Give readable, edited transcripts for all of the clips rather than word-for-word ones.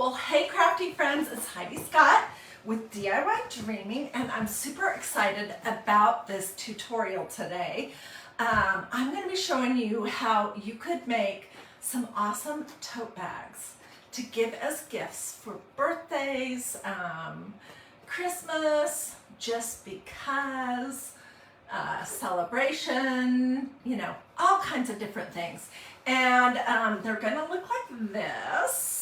Well, hey crafty friends, it's Hiedi Scott with DiyDreaming, and I'm super excited about this tutorial today. I'm going to be showing you how you could make some awesome tote bags to give as gifts for birthdays, Christmas, just because, celebration, you know, all kinds of different things. And they're going to look like this.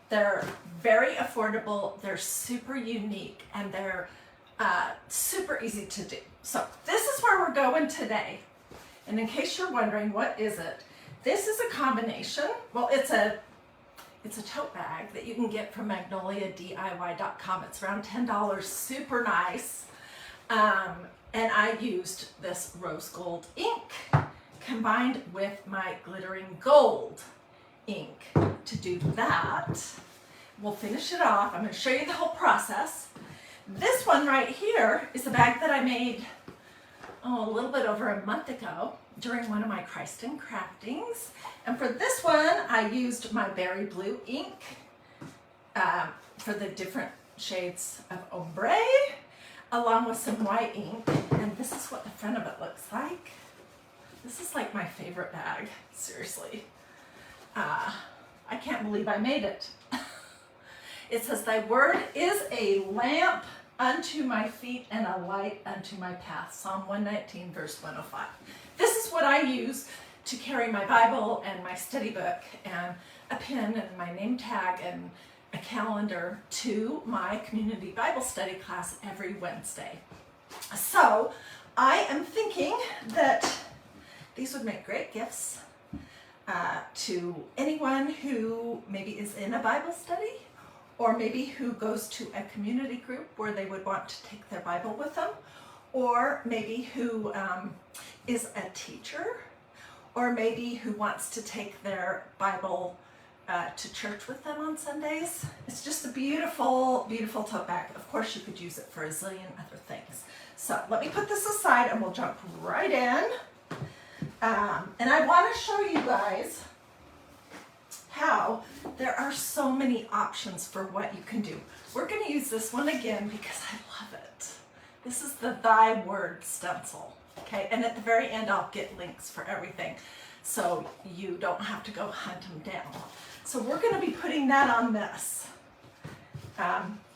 They're very affordable, they're super unique, and they're super easy to do. So this is where we're going today. And in case you're wondering, what is it? This is a combination. Well, it's a tote bag that you can get from MagnoliaDIY.com. It's around $10, super nice. And I used this rose gold ink combined with my glittering gold ink to do that. We'll finish it off. I'm going to show you the whole process. This one right here is a bag that I made a little bit over a month ago during one of my Christ in Craftings. And for this one, I used my berry blue ink for the different shades of ombre, along with some white ink. And this is what the front of it looks like. This is like my favorite bag, seriously. I can't believe I made it. It says, "Thy word is a lamp unto my feet and a light unto my path." Psalm 119, verse 105. This is what I use to carry my Bible and my study book and a pen and my name tag and a calendar to my community Bible study class every Wednesday. So I am thinking that these would make great gifts to anyone who maybe is in a Bible study, or maybe who goes to a community group where they would want to take their Bible with them, or maybe who is a teacher, or maybe who wants to take their Bible to church with them on Sundays. It's just a beautiful, beautiful tote bag. Of course, you could use it for a zillion other things. So let me put this aside and we'll jump right in. And I want to show you guys how there are so many options for what you can do. We're going to use this one again because I love it. This is the Thy Word stencil. Okay, and at the very end I'll get links for everything so you don't have to go hunt them down. So we're going to be putting that on this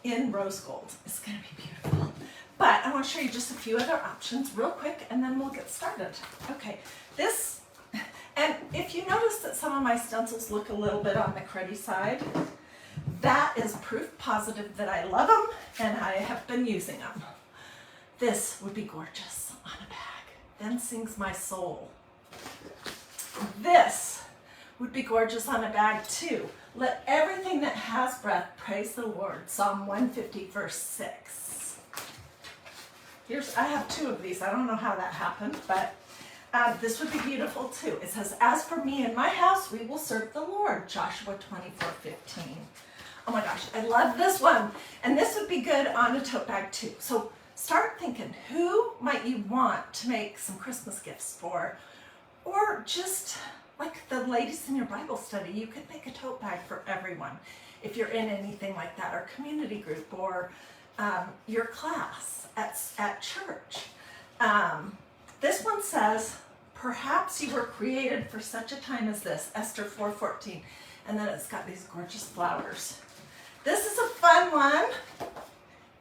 in rose gold. It's going to be beautiful. But I want to show you just a few other options real quick and then we'll get started. Okay, this, and if you notice that some of my stencils look a little bit on the cruddy side, that is proof positive that I love them and I have been using them. This would be gorgeous on a bag. Then sings my soul. This would be gorgeous on a bag too. Let everything that has breath praise the Lord. Psalm 150, verse 6. I have two of these. I don't know how that happened, but this would be beautiful too. It says, "As for me and my house, we will serve the Lord." Joshua 24:15. Oh my gosh, I love this one. And this would be good on a tote bag too. So start thinking, who might you want to make some Christmas gifts for? Or just like the ladies in your Bible study, you could make a tote bag for everyone. If you're in anything like that, or community group, or your class at church. This one says, "Perhaps you were created for such a time as this," Esther 4:14. And then it's got these gorgeous flowers. This is a fun one.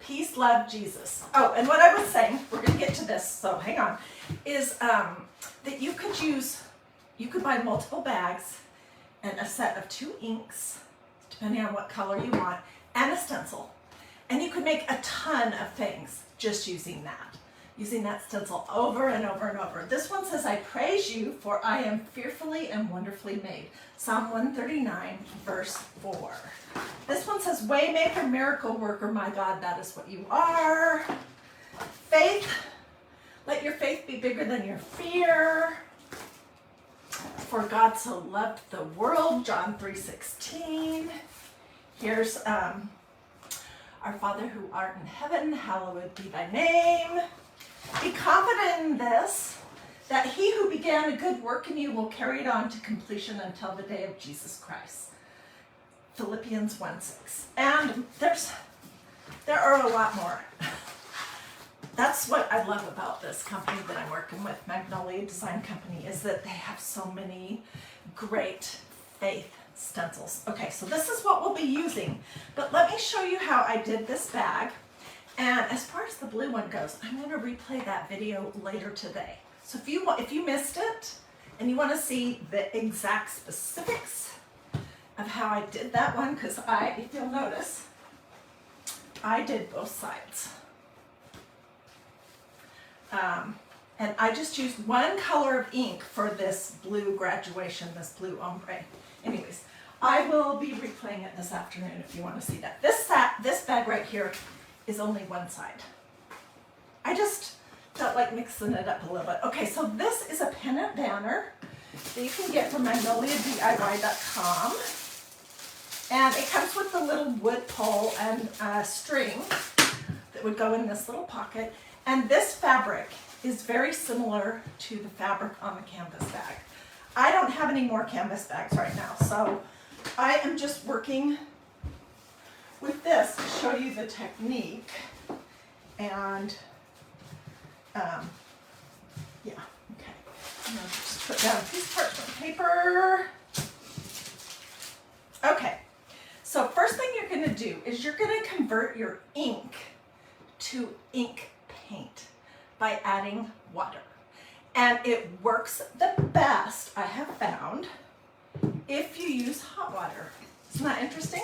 Peace, love, Jesus. Oh, and what I was saying, we're going to get to this, so hang on, is that you could buy multiple bags and a set of 2 inks, depending on what color you want, and a stencil. And you could make a ton of things just using that stencil over and over and over. This one says, "I praise you, for I am fearfully and wonderfully made." Psalm 139, verse 4. This one says, "Waymaker, miracle worker, my God, that is what you are." Faith, let your faith be bigger than your fear. "For God so loved the world," John 3:16. Here's "Our Father who art in heaven, hallowed be thy name. Be confident in this, that he who began a good work in you will carry it on to completion until the day of Jesus Christ." Philippians 1:6. And there are a lot more. That's what I love about this company that I'm working with, Magnolia Design Company, is that they have so many great faith stencils. Okay, so this is what we'll be using, but let me show you how I did this bag. And as far as the blue one goes, I'm going to replay that video later today. So if you missed it and you want to see the exact specifics of how I did that one, because if you'll notice, I did both sides. And I just used one color of ink for this blue graduation, this blue ombre. Anyways, I will be replaying it this afternoon if you want to see that. This bag right here is only one side. I just felt like mixing it up a little bit. Okay, so this is a Pennant Banner that you can get from magnoliadiy.com. And it comes with a little wood pole and string that would go in this little pocket. And this fabric is very similar to the fabric on the canvas bag. I don't have any more canvas bags right now, so I am just working with this to show you the technique. And yeah, okay. I'm gonna just put down a piece of parchment paper. Okay, so first thing you're gonna do is you're gonna convert your ink to ink paint by adding water. And it works the best, I have found, if you use hot water. Isn't that interesting?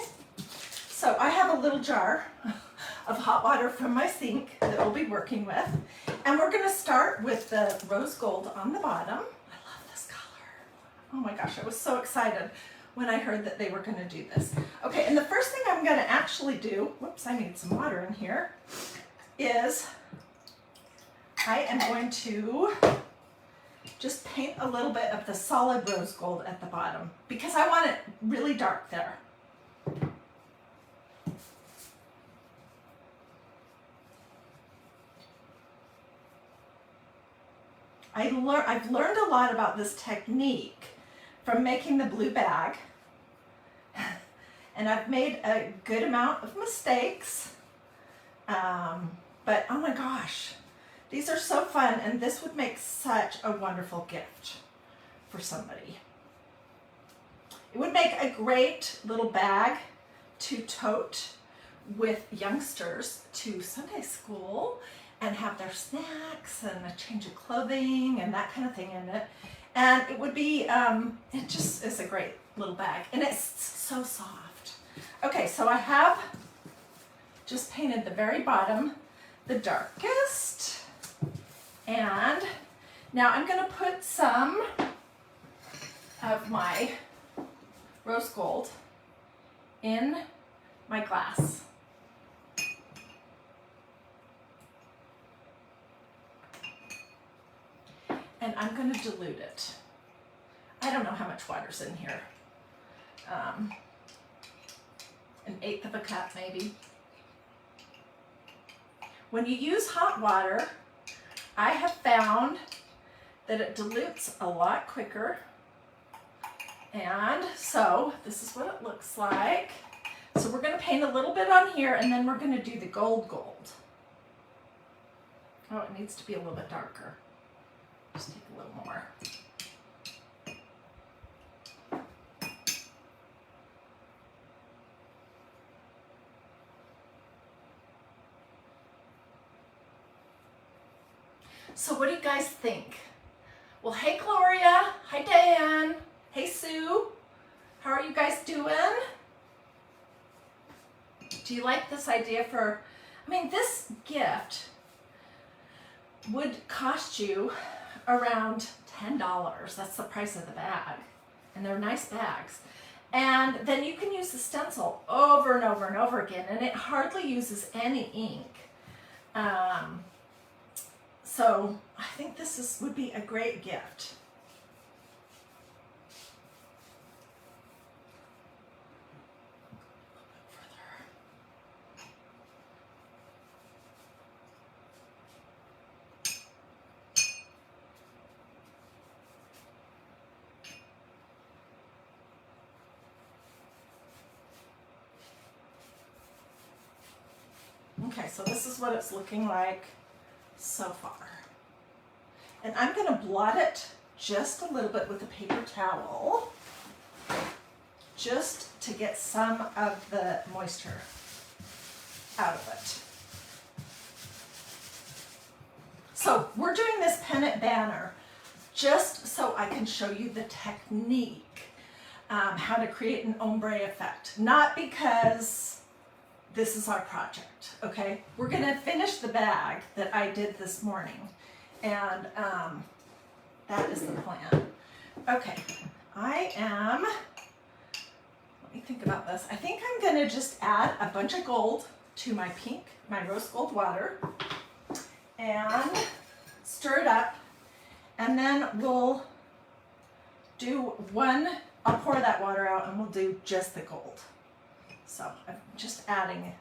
So I have a little jar of hot water from my sink that we'll be working with. And we're gonna start with the rose gold on the bottom. I love this color. Oh my gosh, I was so excited when I heard that they were gonna do this. Okay, and the first thing I'm gonna actually do, whoops, I need some water in here, is I am going to just paint a little bit of the solid rose gold at the bottom because I want it really dark there. I've learned a lot about this technique from making the blue bag, and I've made a good amount of mistakes, but oh my gosh, these are so fun, and this would make such a wonderful gift for somebody. It would make a great little bag to tote with youngsters to Sunday school and have their snacks and a change of clothing and that kind of thing in it. And it would be, it just is a great little bag, and it's so soft. Okay, so I have just painted the very bottom, the darkest. And now I'm going to put some of my rose gold in my glass. And I'm going to dilute it. I don't know how much water's in here. An eighth of a cup maybe. When you use hot water, I have found that it dilutes a lot quicker. And so this is what it looks like. So we're going to paint a little bit on here, and then we're going to do the gold. Oh, it needs to be a little bit darker. Just take a little more. So what do you guys think? Well, hey Gloria, hi Dan, hey Sue, how are you guys doing? Do you like this idea for, I mean, this gift would cost you around $10. That's the price of the bag, and they're nice bags. And then you can use the stencil over and over and over again, and it hardly uses any ink. So I think this would be a great gift. Okay, so this is what it's looking like so far. And I'm going to blot it just a little bit with a paper towel, just to get some of the moisture out of it. So we're doing this Pennant Banner just so I can show you the technique, how to create an ombre effect. Not because this is our project, okay? We're gonna finish the bag that I did this morning, and that is the plan. Okay, let me think about this. I think I'm gonna just add a bunch of gold to my rose gold water, and stir it up, and then we'll do I'll pour that water out and we'll do just the gold. So I'm just adding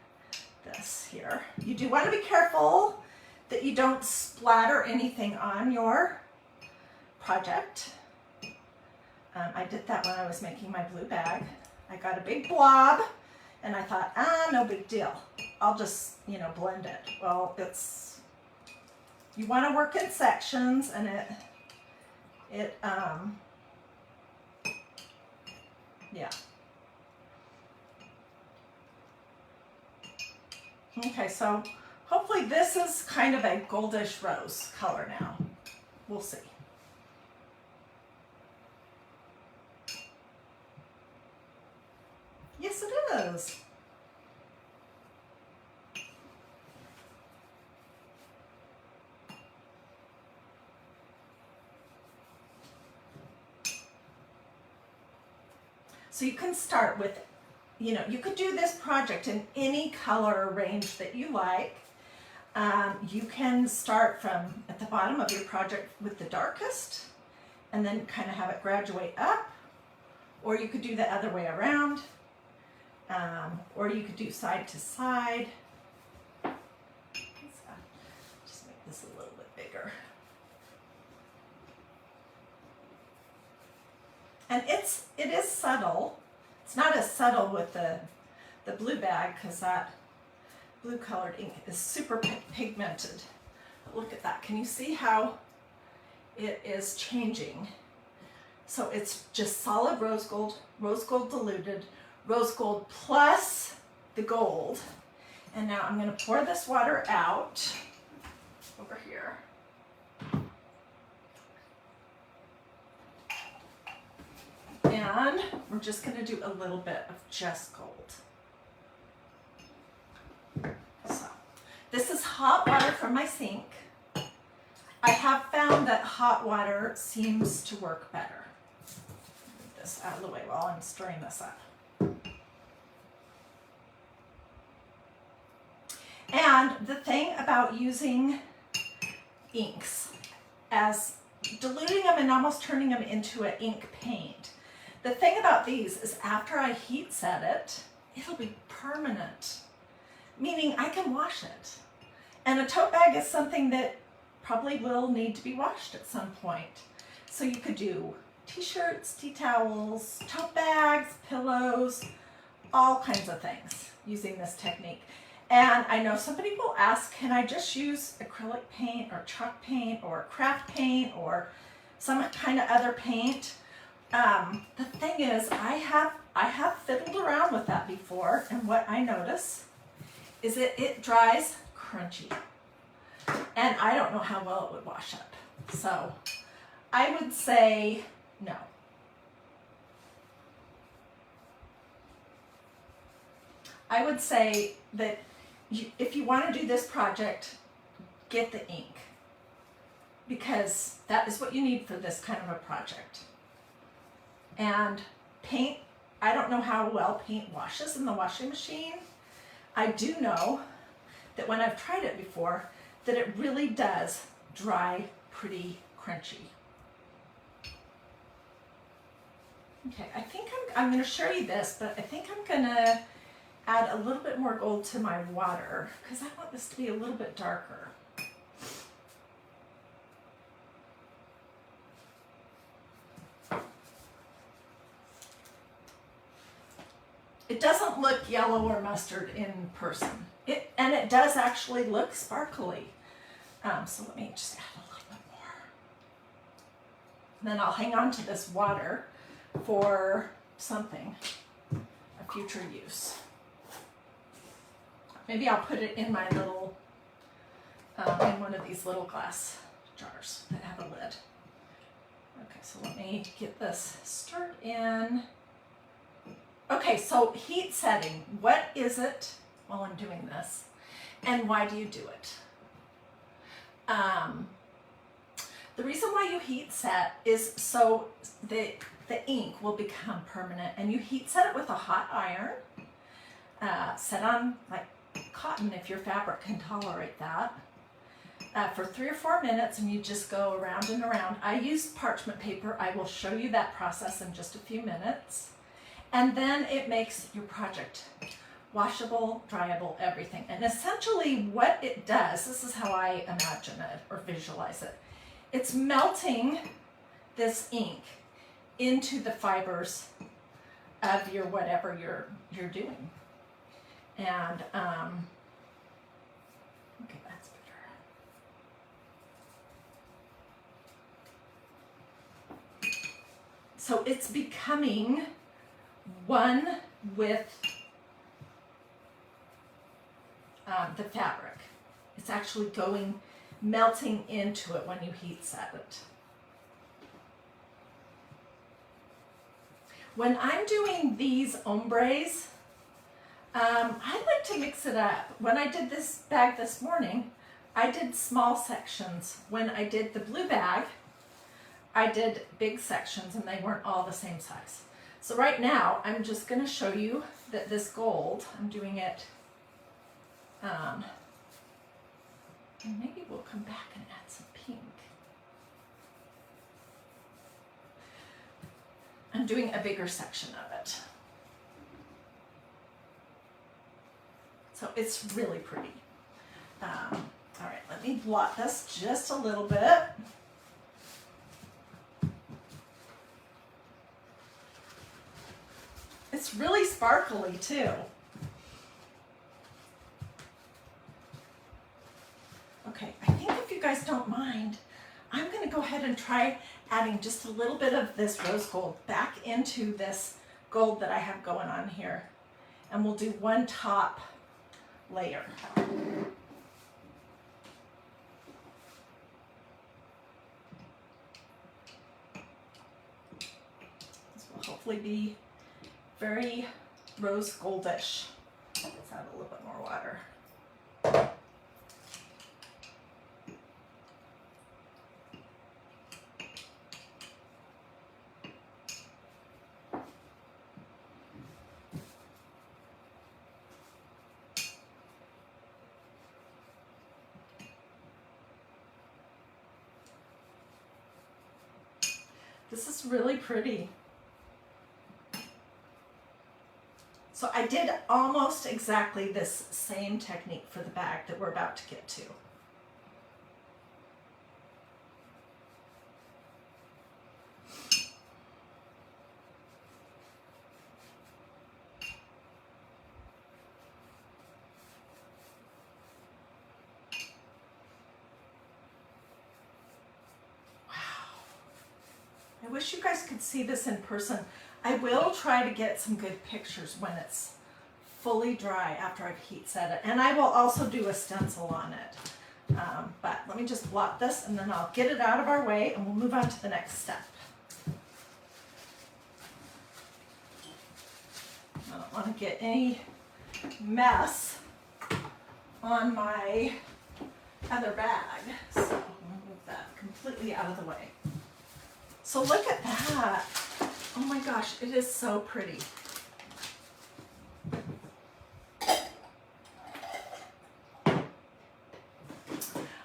this here. You do want to be careful that you don't splatter anything on your project. I did that when I was making my blue bag. I got a big blob and I thought, no big deal. I'll just, blend it. Well, you want to work in sections, and yeah. Okay, so hopefully this is kind of a goldish rose color now. We'll see. Yes, it is. So you can start with, you could do this project in any color range that you like. You can start from at the bottom of your project with the darkest and then kind of have it graduate up, or you could do the other way around, or you could do side to side. Just make this a little bit bigger. And it is subtle. It's not as subtle with the blue bag, because that blue colored ink is super pigmented. Look at that. Can you see how it is changing? So it's just solid rose gold diluted, rose gold plus the gold. And now I'm going to pour this water out over here. And we're just going to do a little bit of just gold. So this is hot water from my sink. I have found that hot water seems to work better. Move this out of the way while I'm stirring this up. And the thing about using inks, as diluting them and almost turning them into an ink paint, the thing about these is after I heat set it, it'll be permanent, meaning I can wash it. And a tote bag is something that probably will need to be washed at some point. So you could do t-shirts, tea towels, tote bags, pillows, all kinds of things using this technique. And I know some people will ask, can I just use acrylic paint or chalk paint or craft paint or some kind of other paint? The thing is, I have fiddled around with that before, and what I notice is it dries crunchy, and I don't know how well it would wash up. So I would say no. I would say that if you want to do this project, get the ink, because that is what you need for this kind of a project. And paint, I don't know how well paint washes in the washing machine. I do know that when I've tried it before, that it really does dry pretty crunchy. Okay, I think I'm going to show you this, but I think I'm going to add a little bit more gold to my water because I want this to be a little bit darker. It doesn't look yellow or mustard in person. And it does actually look sparkly. So let me just add a little bit more. And then I'll hang on to this water for something, a future use. Maybe I'll put it in my little, in one of these little glass jars that have a lid. Okay, so let me get this stirred in. Okay, so heat setting. What is it while I'm doing this? And why do you do it? The reason why you heat set is so the ink will become permanent, and you heat set it with a hot iron, set on like cotton if your fabric can tolerate that, for 3 or 4 minutes, and you just go around and around. I use parchment paper. I will show you that process in just a few minutes. And then it makes your project washable, dryable, everything. And essentially what it does, this is how I imagine it or visualize it. It's melting this ink into the fibers of your whatever you're doing. And okay, that's better. So it's becoming one with the fabric. It's actually melting into it when you heat set it. When I'm doing these ombres, I like to mix it up. When I did this bag this morning, I did small sections. When I did the blue bag, I did big sections, and they weren't all the same size. So right now, I'm just going to show you that this gold, I'm doing it, and maybe we'll come back and add some pink. I'm doing a bigger section of it. So it's really pretty. All right, let me blot this just a little bit. It's really sparkly too. Okay, I think if you guys don't mind, I'm going to go ahead and try adding just a little bit of this rose gold back into this gold that I have going on here. And we'll do one top layer. This will hopefully be very rose goldish. Let's add a little bit more water. This is really pretty. So I did almost exactly this same technique for the bag that we're about to get to. I wish you guys could see this in person. I will try to get some good pictures when it's fully dry after I've heat set it. And I will also do a stencil on it. But let me just blot this, and then I'll get it out of our way, and we'll move on to the next step. I don't want to get any mess on my other bag. So I'm going to move that completely out of the way. So look at that. Oh my gosh, it is so pretty.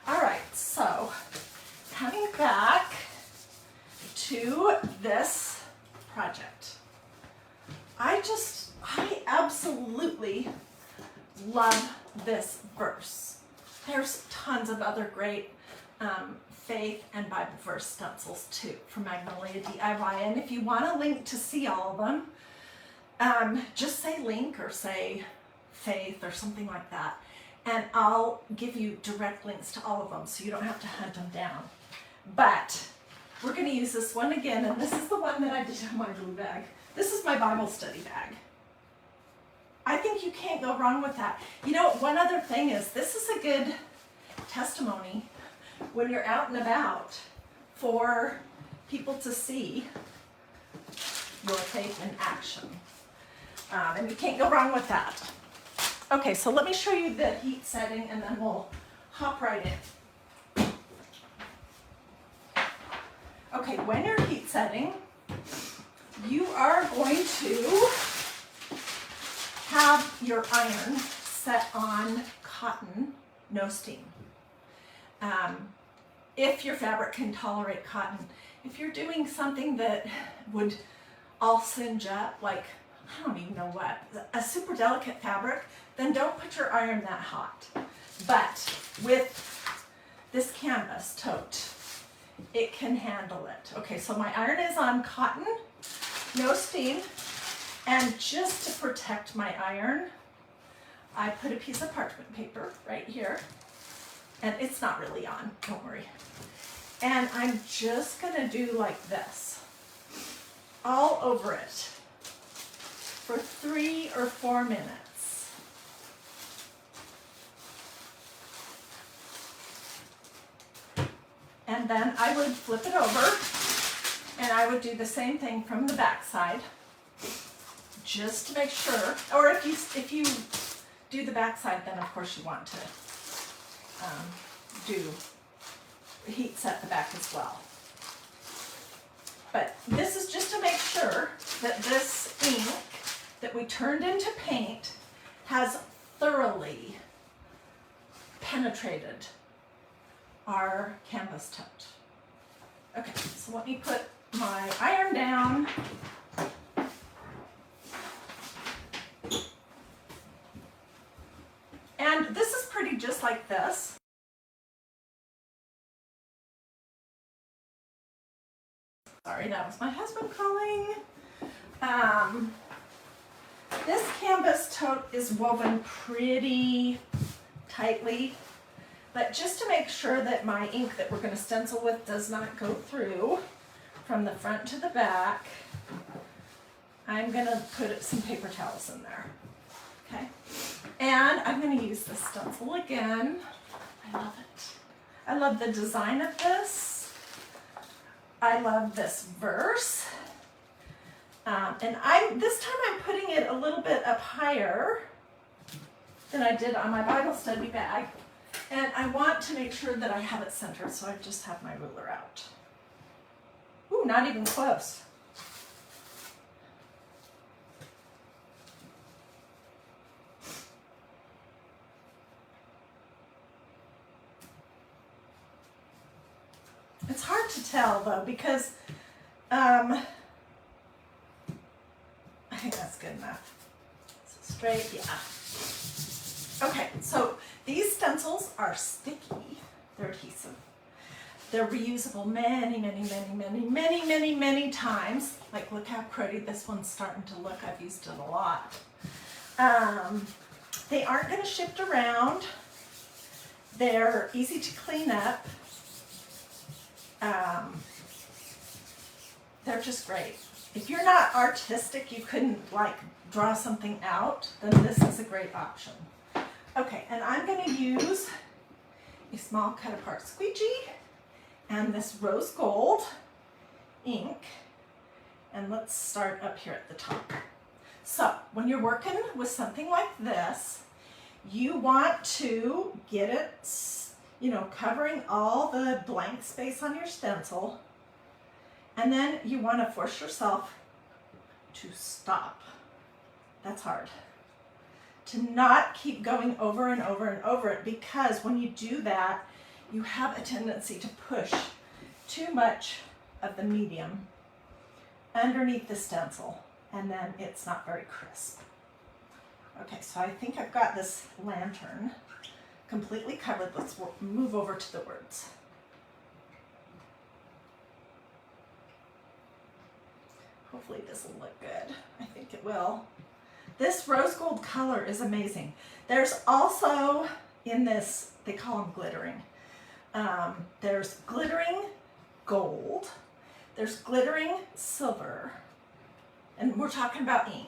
All right, so coming back to this project. I absolutely love this verse. There's tons of other great Faith and Bible verse stencils too from Magnolia DIY, and if you want a link to see all of them, just say link or say faith or something like that. And I'll give you direct links to all of them so you don't have to hunt them down. But we're going to use this one again, and this is the one that I did on my blue bag. This is my Bible study bag. I think you can't go wrong with that. You know, one other thing is, this is a good testimony when you're out and about for people to see your faith in action. And you can't go wrong with that. Okay, so let me show you the heat setting and then we'll hop right in. Okay, when you're heat setting, you are going to have your iron set on cotton, no steam. If your fabric can tolerate cotton. If you're doing something that would all singe up, like, I don't even know what, a super delicate fabric, then don't put your iron that hot. But with this canvas tote, it can handle it. Okay, so my iron is on cotton, no steam, and just to protect my iron, I put a piece of parchment paper right here, and it's not really on, don't worry. And I'm just gonna do like this, all over it, for 3 or 4 minutes. And then I would flip it over and I would do the same thing from the back side, just to make sure, or if you do the back side, then of course you want to heat set the back as well. But this is just to make sure that this ink that we turned into paint has thoroughly penetrated our canvas tote. Okay, so let me put my iron down. And this is pretty just like this. Sorry, that was my husband calling. This canvas tote is woven pretty tightly, but just to make sure that my ink that we're going to stencil with does not go through from the front to the back, I'm going to put some paper towels in there. Okay, and I'm going to use this stencil again. I love it. I love the design of this. I love this verse. And this time I'm putting it a little bit up higher than I did on my Bible study bag. And I want to make sure that I have it centered, so I just have my ruler out. Ooh, not even close. It's hard to tell though, because I think that's good enough. So straight, yeah. Okay, so these stencils are sticky. They're adhesive. They're reusable many times. Like, look how pretty this one's starting to look. I've used it a lot. They aren't going to shift around. They're easy to clean up. They're just great. If you're not artistic, you couldn't like draw something out, then this is a great option. Okay, and I'm going to use a small cut apart squeegee and this rose gold ink, and let's start up here at the top. So when you're working with something like this, you want to get it, you know, covering all the blank space on your stencil, and then you want to force yourself to stop. That's hard. To not keep going over and over and over it, because when you do that, you have a tendency to push too much of the medium underneath the stencil, and then it's not very crisp. Okay, so I think I've got this lantern completely covered. Let's move over to the words. Hopefully this will look good. I think it will. will. This rose gold color is amazing. There's also in this, they call them glittering. There's glittering gold. There's glittering silver. And we're talking about ink.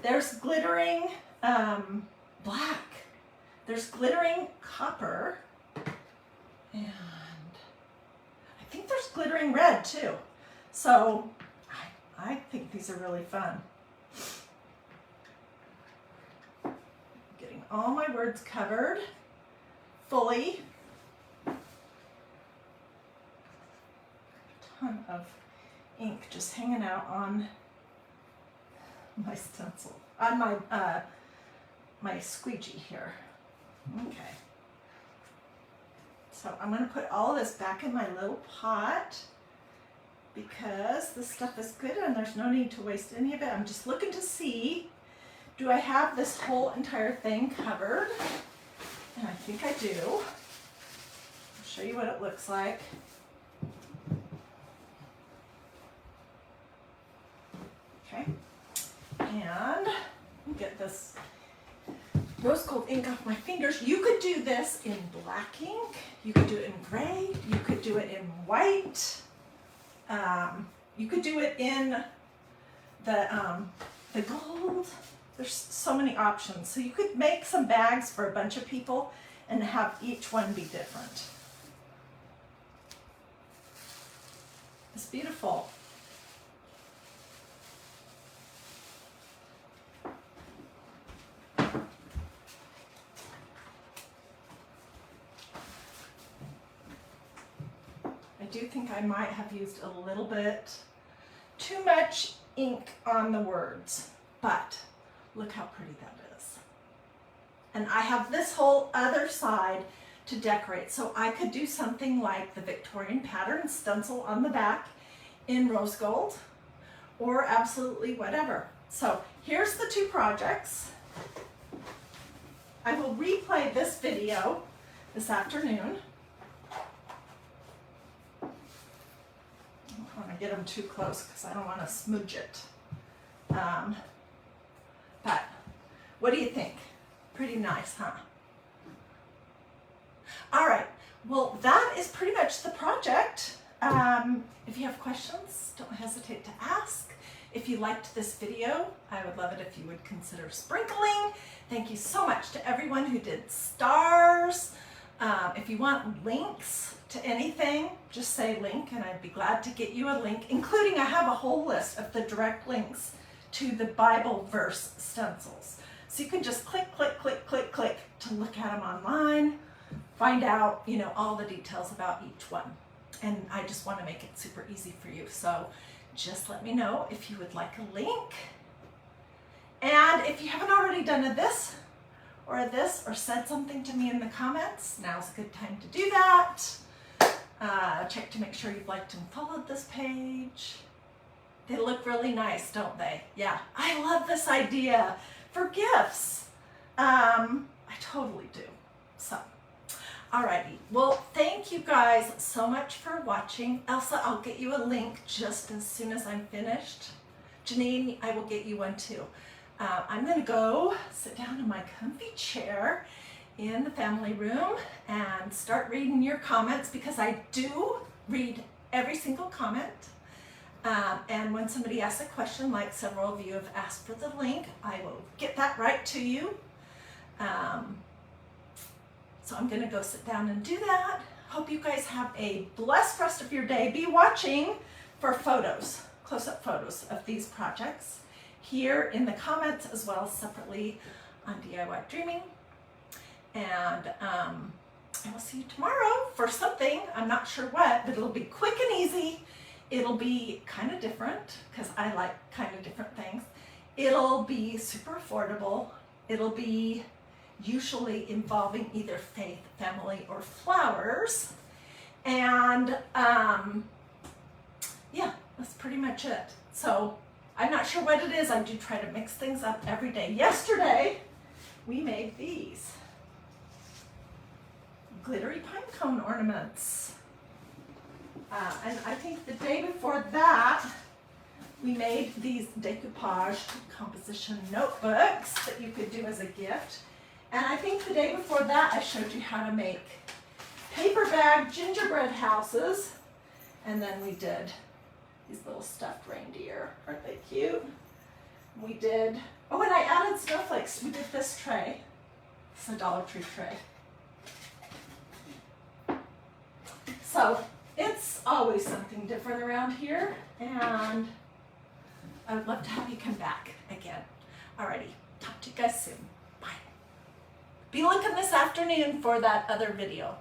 There's glittering black. There's glittering copper. And I think there's glittering red too. So I think these are really fun. Getting all my words covered fully. A ton of ink just hanging out on my stencil, on my my squeegee here. Okay. So I'm going to put all of this back in my little pot because this stuff is good and there's no need to waste any of it. I'm just looking to see, do I have this whole entire thing covered? And I think I do. I'll show you what it looks like. Okay. And get this rose gold ink off my fingers. You could do this in black ink. You could do it in gray. You could do it in white. You could do it in the gold. There's so many options. So you could make some bags for a bunch of people and have each one be different. It's beautiful. I do think I might have used a little bit too much ink on the words, but look how pretty that is. And I have this whole other side to decorate, so I could do something like the Victorian pattern stencil on the back in rose gold, or absolutely whatever. So here's the two projects. I will replay this video this afternoon. I don't want to get them too close because I don't want to smudge it. But what do you think? Pretty nice, huh? All right, well, that is pretty much the project. If you have questions, don't hesitate to ask. If you liked this video, I would love it if you would consider sprinkling. Thank you so much to everyone who did stars. If you want links to anything, just say link and I'd be glad to get you a link, including I have a whole list of the direct links to the Bible verse stencils. So you can just click, click, click, click, click to look at them online, find out, you know, all the details about each one. And I just want to make it super easy for you. So just let me know if you would like a link. And if you haven't already done a this or said something to me in the comments, now's a good time to do that. Check to make sure you've liked and followed this page. They look really nice, don't they? Yeah, I love this idea for gifts. I totally do. So, alrighty. Well, thank you guys so much for watching. Elsa, I'll get you a link just as soon as I'm finished. Janine, I will get you one too. I'm gonna go sit down in my comfy chair in the family room and start reading your comments because I do read every single comment. And when somebody asks a question, like several of you have asked for the link, I will get that right to you. So I'm gonna go sit down and do that. Hope you guys have a blessed rest of your day. Be watching for photos, close-up photos of these projects here in the comments as well as separately on DIY Dreaming. And I will see you tomorrow for something. I'm not sure what, but it'll be quick and easy. It'll be kind of different because I like kind of different things. It'll be super affordable. It'll be usually involving either faith, family, or flowers. And yeah, that's pretty much it. So I'm not sure what it is. I do try to mix things up every day. Yesterday, we made these glittery pine cone ornaments. And I think the day before that, we made these decoupage composition notebooks that you could do as a gift. And I think the day before that I showed you how to make paper bag gingerbread houses. And then we did these little stuffed reindeer. Aren't they cute? We did, oh, and I added snowflakes. We did this tray. It's a Dollar Tree tray. So it's always something different around here, and I would love to have you come back again. Alrighty, talk to you guys soon. Bye. Be looking this afternoon for that other video.